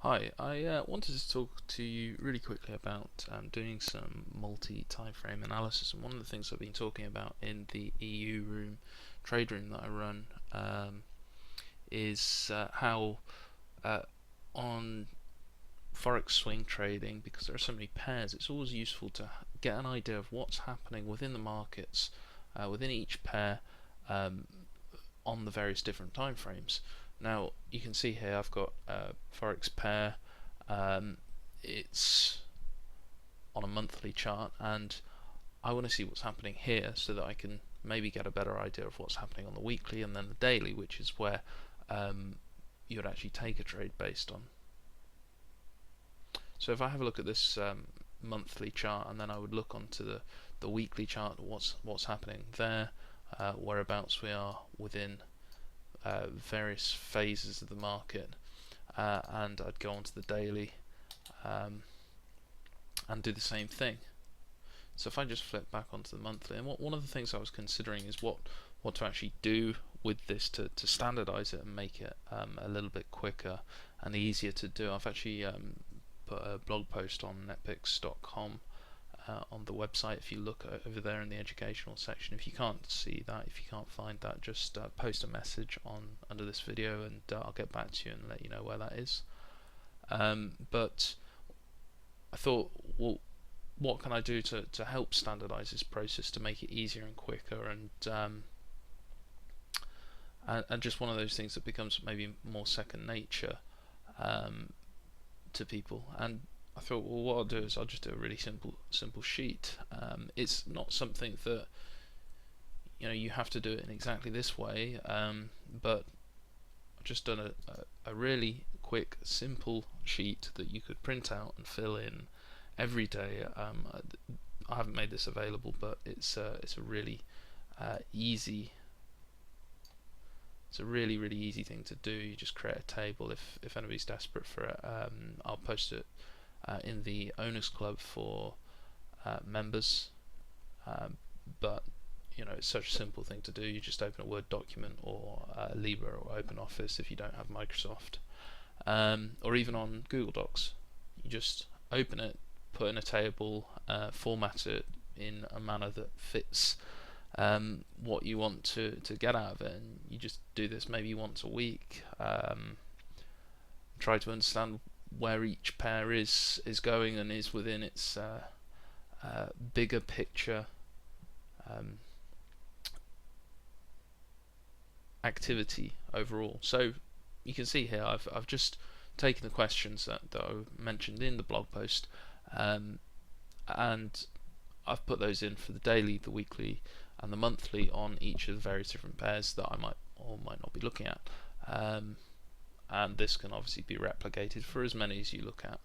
Hi, I wanted to talk to you really quickly about doing some multi-timeframe analysis, and one of the things I've been talking about in the EU room, trade room that I run, is how on forex swing trading, because there are so many pairs, it's always useful to get an idea of what's happening within the markets, within each pair, um, on the various different time frames. Now you can see here I've got a forex pair. It's on a monthly chart, and I want to see what's happening here so that I can maybe get a better idea of what's happening on the weekly and then the daily, which is where you would actually take a trade based on. So if I have a look at this monthly chart, and then I would look onto the weekly chart, what's happening there, whereabouts we are within various phases of the market, and I'd go onto the daily and do the same thing. So if I just flip back onto the monthly, and one of the things I was considering is what to actually do with this to standardize it and make it a little bit quicker and easier to do. I've actually put a blog post on netpicks.com on the website. If you look over there in the educational section, if you can't see that, if you can't find that, just post a message on under this video, and I'll get back to you and let you know where that is. But I thought, well, what can I do to help standardize this process to make it easier and quicker, and just one of those things that becomes maybe more second nature to people. And I thought, well, what I'll do is I'll just do a really simple sheet. It's not something that you have to do it in exactly this way, but I've just done a really quick, simple sheet that you could print out and fill in every day. I haven't made this available, but it's a really easy. It's a really easy thing to do. You just create a table. If anybody's desperate for it, I'll post it in the Owners Club for members, but it's such a simple thing to do. You just open a Word document or Libra or OpenOffice if you don't have Microsoft, or even on Google Docs. You just open it, put in a table, format it in a manner that fits what you want to get out of it, and you just do this maybe once a week. Try to understand where each pair is going and is within its bigger picture activity overall. So you can see here I've just taken the questions that I mentioned in the blog post, and I've put those in for the daily, the weekly, and the monthly on each of the various different pairs that I might or might not be looking at. And this can obviously be replicated for as many as you look at.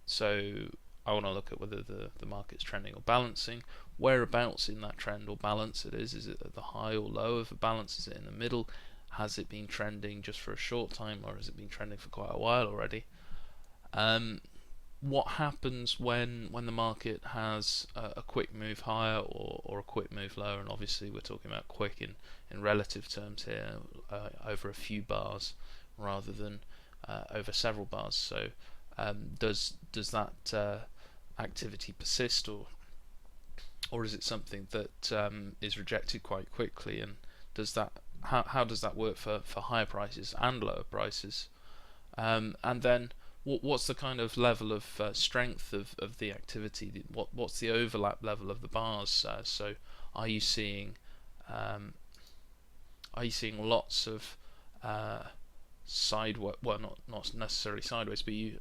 So I want to look at whether the market's trending or balancing, whereabouts in that trend or balance it is. Is it at the high or low of a balance? Is it in the middle? Has it been trending just for a short time, or has it been trending for quite a while already? What happens when the market has a quick move higher or a quick move lower? And obviously we're talking about quick in relative terms here, over a few bars rather than over several bars. So does that activity persist, or is it something that is rejected quite quickly? And does that how does that work for higher prices and lower prices? And then what's the kind of level of strength of the activity? What's the overlap level of the bars? So are you seeing lots of sideways? Well, not necessarily sideways, but you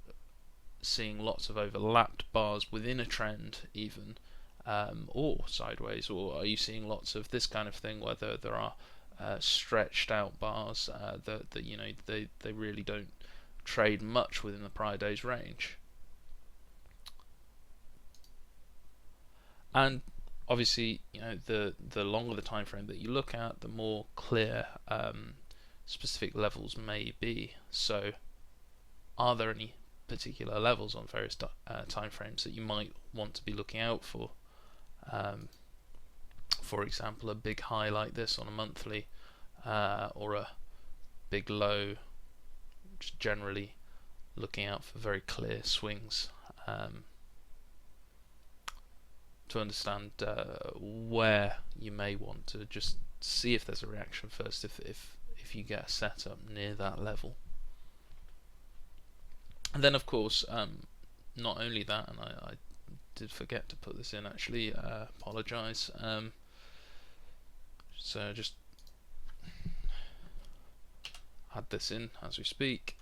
seeing lots of overlapped bars within a trend, even, or sideways, or are you seeing lots of this kind of thing where there are stretched out bars that they really don't trade much within the prior day's range? And obviously, the longer the time frame that you look at, the more clear specific levels may be. So are there any particular levels on various time frames that you might want to be looking out for? For example, a big high like this on a monthly, or a big low just generally looking out for very clear swings to understand where you may want to just see if there's a reaction first if you get a setup near that level. And then of course not only that, and I did forget to put this in actually, apologize, so just add this in as we speak.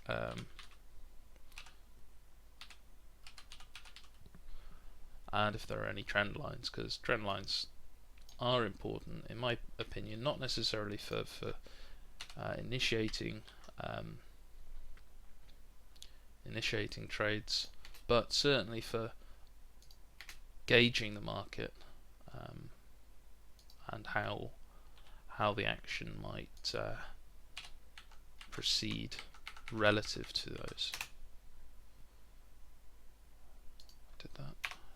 And if there are any trend lines, because trend lines are important in my opinion, not necessarily for initiating trades, but certainly for gauging the market and how the action might proceed relative to those. I did that.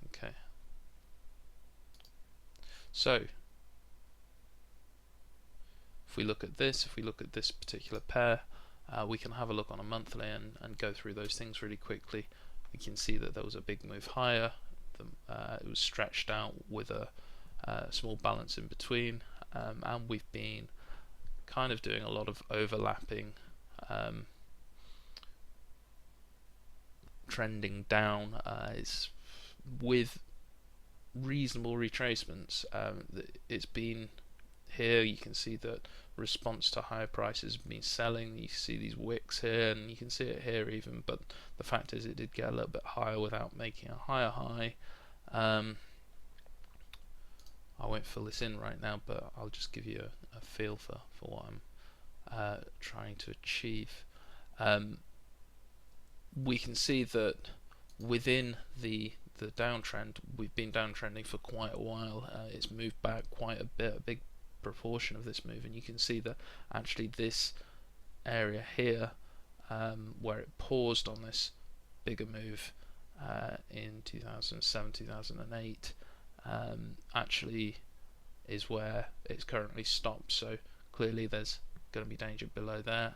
Okay. So if we look at this particular pair, we can have a look on a monthly and go through those things really quickly. We can see that there was a big move higher. It was stretched out with a small balance in between, and we've been kind of doing a lot of overlapping, trending down is with reasonable retracements. It's been here, you can see that response to higher prices has been selling. You see these wicks here, and you can see it here even, but the fact is it did get a little bit higher without making a higher high. I won't fill this in right now, but I'll just give you a feel for what I'm trying to achieve. We can see that within the downtrend, we've been downtrending for quite a while. It's moved back quite a bit, a big proportion of this move, and you can see that actually this area here, where it paused on this bigger move in 2007, 2008, actually is where it's currently stopped. So clearly there's going to be danger below there,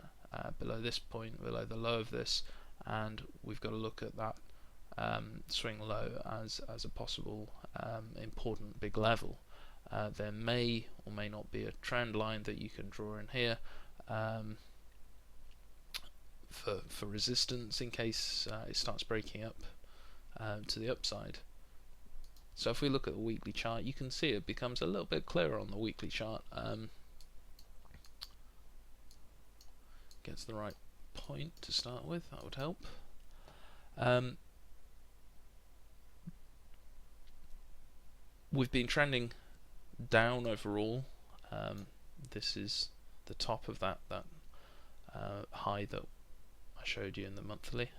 below this point, below the low of this, and we've got to look at that swing low as a possible important big level. There may or may not be a trend line that you can draw in here for resistance in case it starts breaking up to the upside. So if we look at the weekly chart, you can see it becomes a little bit clearer on the weekly chart. Gets the right point to start with, that would help. We've been trending down overall. This is the top of that high that I showed you in the monthly,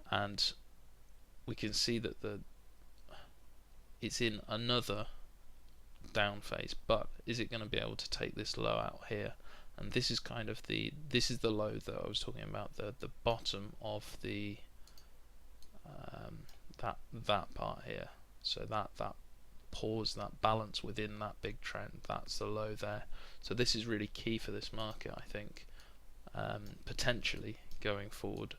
and we can see that it's in another down phase, but is it going to be able to take this low out here? And this is kind of this is the low that I was talking about, the bottom of the that part here. So that pause, that balance within that big trend, that's the low there. So this is really key for this market, I think, potentially going forward,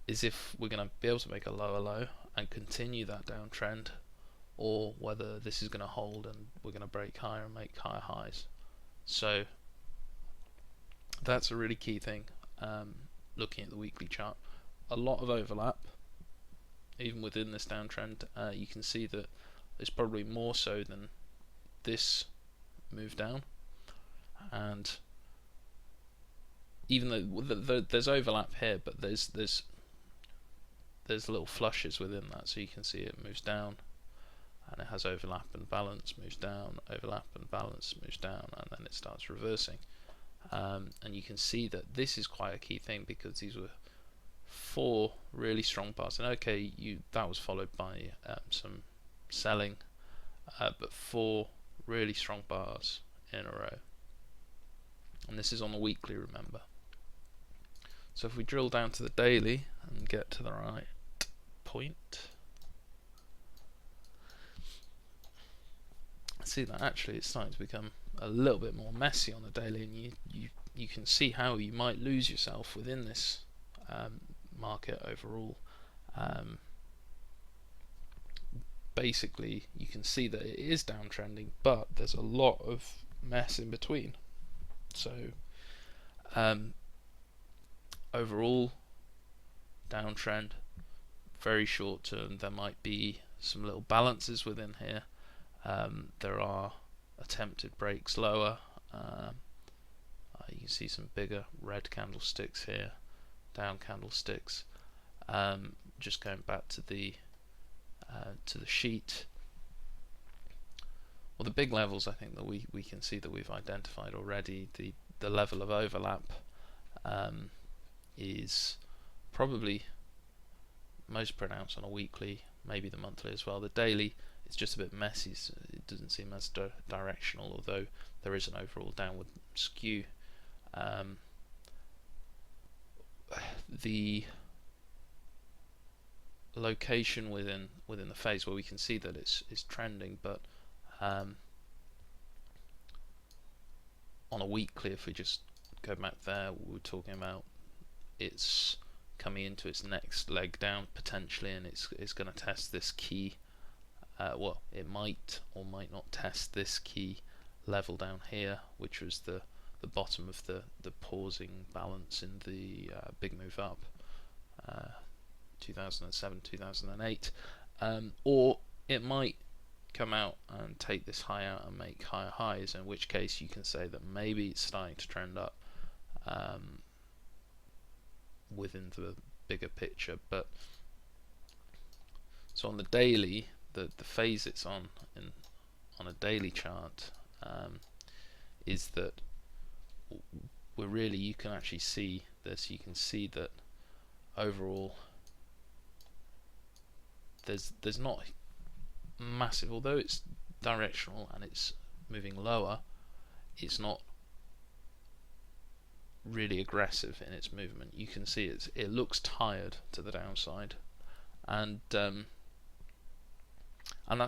is if we're going to be able to make a lower low and continue that downtrend, or whether this is going to hold and we're going to break higher and make higher highs. So that's a really key thing, looking at the weekly chart. A lot of overlap even within this downtrend. You can see that it's probably more so than this move down, and even though there's overlap here, but there's little flushes within that, so you can see it moves down and it has overlap and balance, moves down, overlap and balance, moves down, and then it starts reversing. And you can see that this is quite a key thing, because these were 4 really strong bars, and okay, that was followed by some selling, but 4 really strong bars in a row, and this is on the weekly, remember. So if we drill down to the daily and get to the right point, see that actually it's starting to become a little bit more messy on the daily, and you can see how you might lose yourself within this market overall. Basically, you can see that it is downtrending, but there's a lot of mess in between. So overall, downtrend, very short term. There might be some little balances within here. There are attempted breaks lower. You can see some bigger red candlesticks here, down candlesticks. Just going back to the sheet. Well, the big levels, I think that we can see that we've identified already. The level of overlap is probably most pronounced on a weekly, maybe the monthly as well. The daily is just a bit messy, so it doesn't seem as directional, although there is an overall downward skew. The location within the phase where we can see that it's trending, but on a weekly, if we just go back there, we were talking about it's coming into its next leg down potentially, and it's going to test this key. Well, it might or might not test this key level down here, which was the bottom of the pausing balance in the big move up, 2007, 2008, or it might come out and take this high out and make higher highs, in which case you can say that maybe it's starting to trend up within the bigger picture. But so on the daily, the phase it's on a daily chart is that we're really, you can actually see this. You can see that overall there's not massive, although it's directional and it's moving lower, it's not really aggressive in its movement. You can see it looks tired to the downside, and that's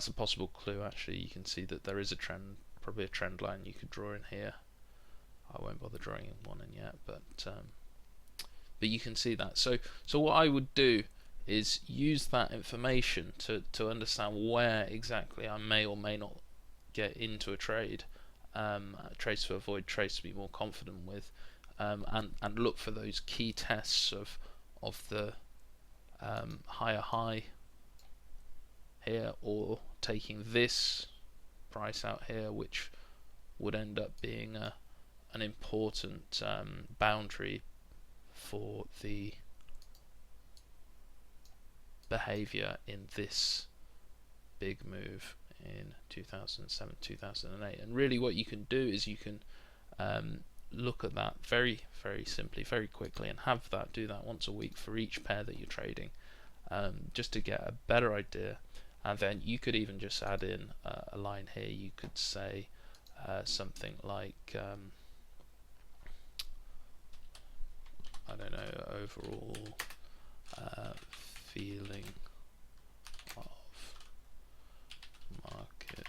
a possible clue. Actually, you can see that there is a trend, probably a trend line you could draw in here. I won't bother drawing one in yet, but you can see that. So what I would do is use that information to understand where exactly I may or may not get into a trade, trades to avoid, trades to be more confident with, and look for those key tests of the higher high here, or taking this price out here, which would end up being an important boundary for the behavior in this big move in 2007, 2008. And really what you can do is you can look at that very, very simply, very quickly, and do that once a week for each pair that you're trading, just to get a better idea. And then you could even just add in a line here. You could say something like I don't know, overall feeling of market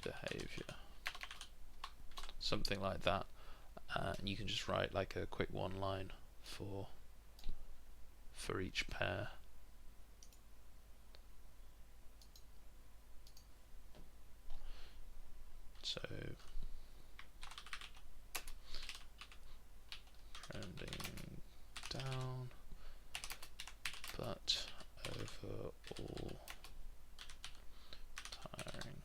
behavior, something like that, and you can just write like a quick one line for each pair. So trending down, but overall tiring.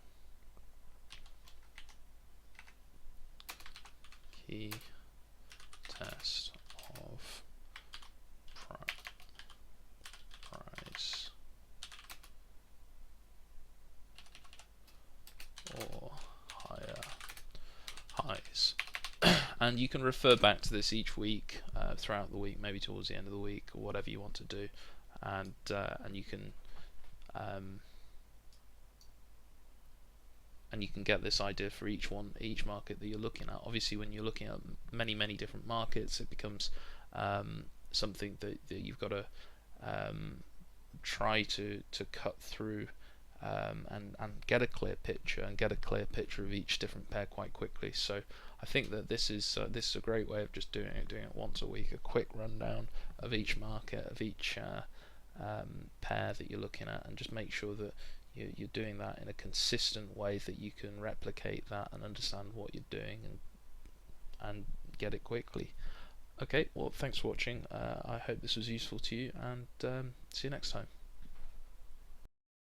Key test of price or higher highs. And you can refer back to this each week, throughout the week, maybe towards the end of the week, or whatever you want to do, and you can get this idea for each market that you're looking at. Obviously, when you're looking at many different markets, it becomes something that you've got to try to cut through and get a clear picture and get a clear picture of each different pair quite quickly. So I think that this is a great way of just doing it once a week, a quick rundown of each market, of each pair that you're looking at, and just make sure that you're doing that in a consistent way that you can replicate that and understand what you're doing and get it quickly. Okay, well, thanks for watching. I hope this was useful to you, and see you next time.